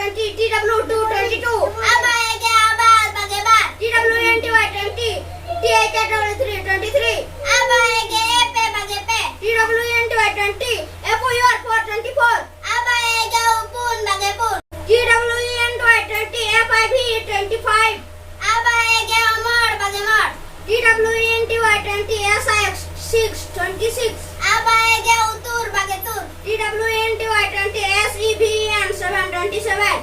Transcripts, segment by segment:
20, TW2 22. Aba ege abar bage bar. TWNTY 20, THW3 23. Aba ege epe bage pe. TWNTY 20, FUR 424. Aba ege upun bage pun. TWNTY 20, FIV 25. Aba ege amar bage mar. TWNTY 20, SIX 6 26. Aba ege utur bage tur. TWNTY 20, SEVN 727.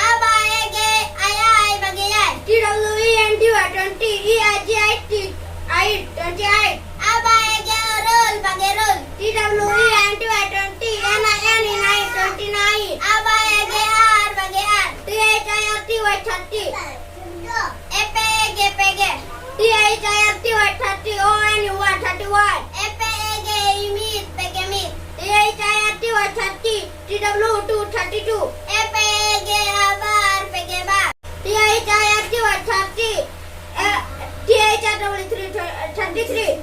Aba ege ayai bage yai. TWNTY 20, EIGIT 28. Aba ege roll bage roll. TWNTY 20, NIN 29. Aba ege R bage R. THIRTY 30. Epe ege pege. THIRTY 30. ONU 31. Epe ege imit pege mit. THIRTY 30. TW2 32. Epe ege abar pege bar. THIRTY 30. THW3 33.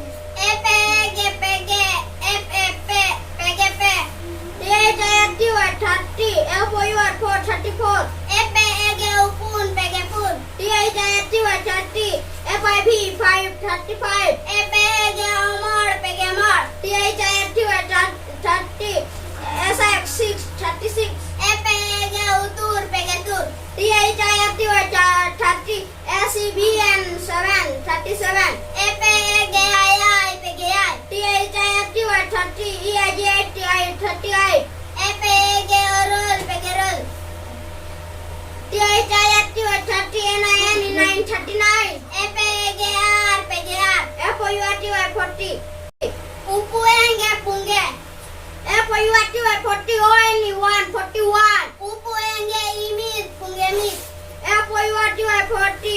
Epe ege pege. FFP pege pe. THIRTY 30. FOUR 434. Epe ege upun pege pun. THIRTY 30. FIV 535. Epe ege amar pege mar. THIRTY 30. SIX 6 36. Epe ege utur pege tur. THIRTY 30. SEVN 7 37. Epe ege ayai pege ai. THIRTY 30. EIGIT 38. Epe ege roll pege roll. THIRTY 30. NIN 39. Epe ege R pege R. FOURTY 40. Upu enge punge. FOURTY 40. ONU 41. Upu enge imit punge mit. FOURTY 40.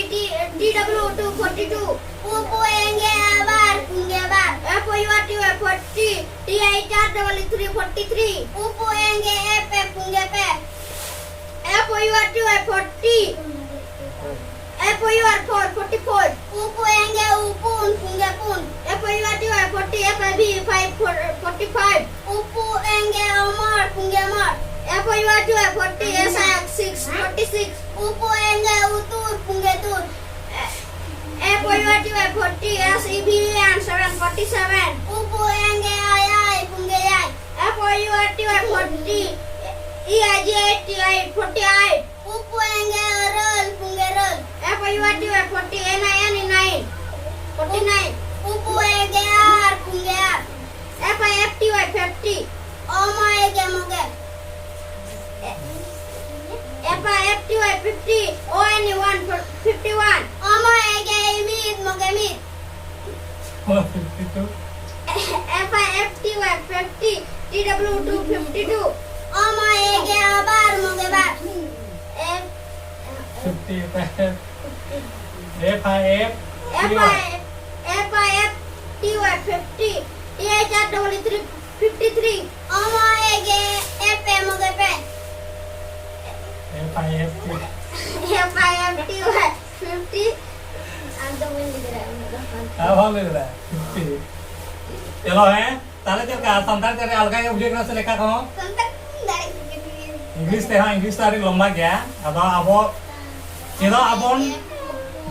DW2 42. Upu enge abar punge bar. FOURTY 40. THW3 43. Upu enge epe punge pe. FOURTY 40. FOUR 44. Upu enge upun punge pun. FOURTY 40. FIV 545. Upu enge amar punge mar. FOURTY 40. SIX 6 46. Upu enge utur punge tur. FOURTY 40. SEVN 747. Upu enge ayai punge yai. FOURTY 40. EIGIT 48. Upu enge roll punge roll. FOURTY 40. NIN 9 49. Upu ege R punge R. FIFTY 50. Oma ege moge. FIFTY 50. ONU 51. Oma ege imit moge mit. 52. FIFTY 50. TW2 52. Oma ege abar moge bar. 55. FIF. FIFTY 50. THW3 53. Oma ege epe moge pe. FIF. FIFTY 50. Antum ini अब हम लग रहा है 50. चलो है ताले चल का संतान करे अलगा के बुझे ना से लेखा कहो इंग्लिश ते हां इंग्लिश तारी लंबा गया अब चेदो अबन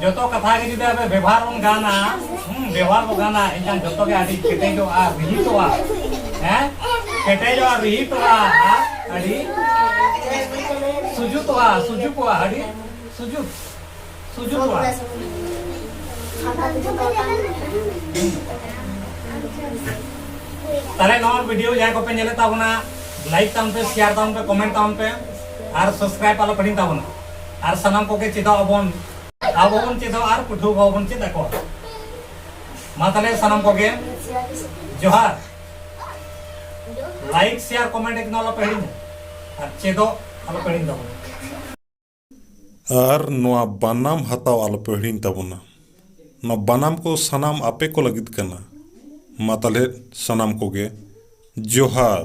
जतो कथा के जुदे अबे व्यवहार बन गाना व्यवहार बन गाना इनका जतो के आदि केटे जो आ रही तो आ हैं केटे जो आ रही तो आ आदि सुजु तो आ सुजु को आदि सुजु को आ तारे नॉन वीडियो जाय को पे नेले ताबना लाइक ताम पे शेयर ताम पे कमेंट ताम पे और सब्सक्राइब आलो पड़िन ताबना और सनम को के चेदा अबन चेदा और पुठु अबन चेदा को माताले सनम को के जोहार लाइक शेयर कमेंट एक नलो पड़िन और चेदो आलो पड़िन ताबना और नोआ बनाम हताव आलो पड़िन ताबना न बनाम को सनाम आपे को लगित करना माताले सनाम को गे जोहार।